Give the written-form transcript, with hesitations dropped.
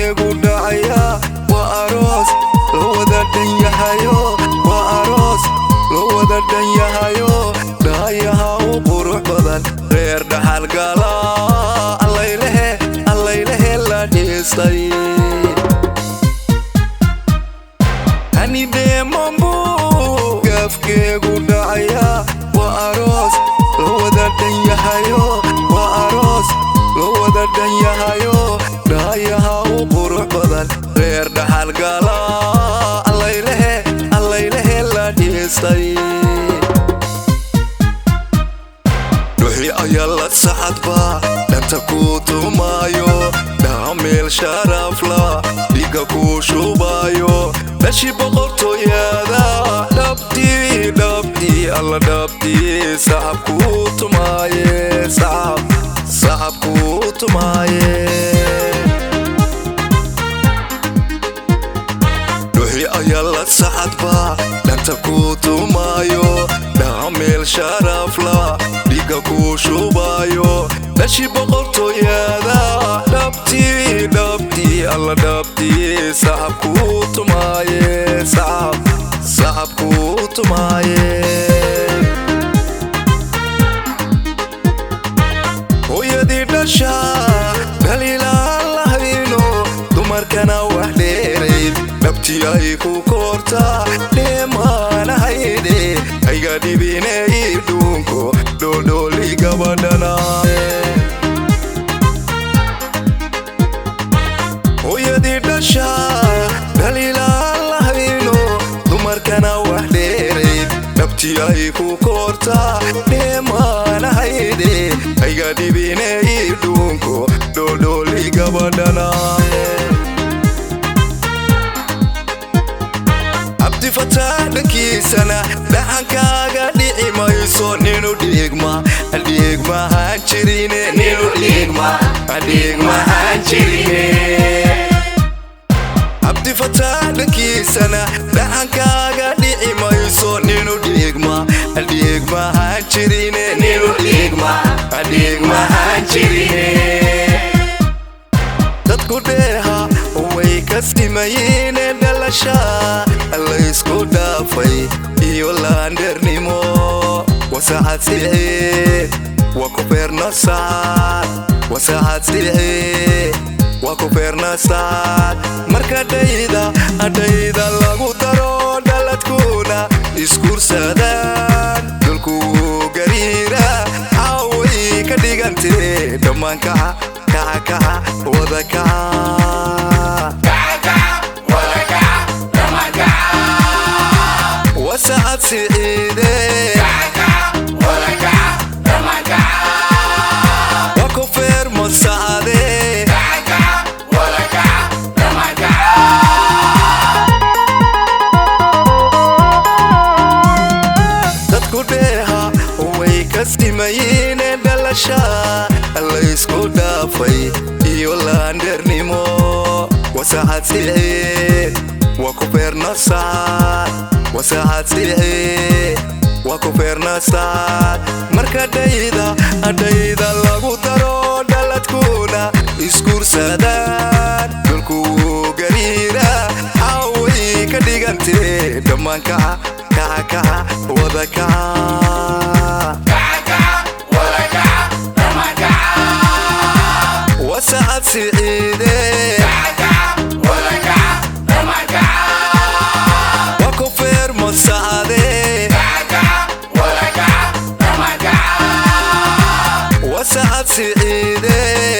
gafkeegu dhacaya waa aroos loo wada dhan yahayo waa aroos loo wada dhan yahayo dhahayaha u qurux badan reer dhaxal gala allaylehe la dhisay hani deemanbu gafkeegu dhacaya waa aroos loo wada dhan yahayo waa aroos loo wada dhan yahayo dhahayaha u qurux badan reer dhaxal gala allaylehe la dhisay ruuxi ayaa la sacadba dhanta ku tumaayo dhaha meel sharafla dhiga ku shubayo dhashi boqortooyada dhabtii alla dhabtii sacab ku tumaaye sacab ku tumaaye ruuxi ayaa la sacadba dhanta ku tumaayo dhaha meel sharafla dhiga ku shubayo dhashi boqortooyada dhabtii alla dhabtii sacab ku tumaaye sacab ku tumaaye hooyadii dhasha dhaliilaan lahayno dumarkana wax dheerayd dhabtii ay ku koortaa dheemaanahayde ayga dhibinay dhuunko dhoodhooli gabadhana hooyadii dhasha dhaliilaan lahayno dumarkana wax dheerayd dhabtii ay ku koortaa dheemaanahayde ayga dhibinay dhuunko dhoodhooli gabadhana abdifataa dhankiisana dhaxankaaga dhici mayso ninu dhigmahaan jirine ninu dhigmahaan jirine abdifataa dhankiisana dhaxankaaga dhici mayso ninu dhigmahaan jirine ninu dhigmahaan jirine dadku dheeha way kasdimayine dhalasha laysku dhaafay iyo laandheernimo wasacad silcee waa ku feernasaad wasacad silcee waa ku feernasaad marka dhayda lagu daro dhaladkuna iskursadaan dulku gariira caway ka dhigantee dhammaan kaca wada وسعد سعيدة وكفر مساعدة dadku dheeha way kasdimayeen dhalasha laysku dhaafay iyo laandheernimo wasacad silcee waa ku feernasaad wasacad silcee waa ku feernasaad marka dhayda lagu daro dhaladkuna iskursadaan dulku gariira caway ka dhigantee dhammaan kaca wada wasacad silcee وكفر مساعدة وسعد سعيدة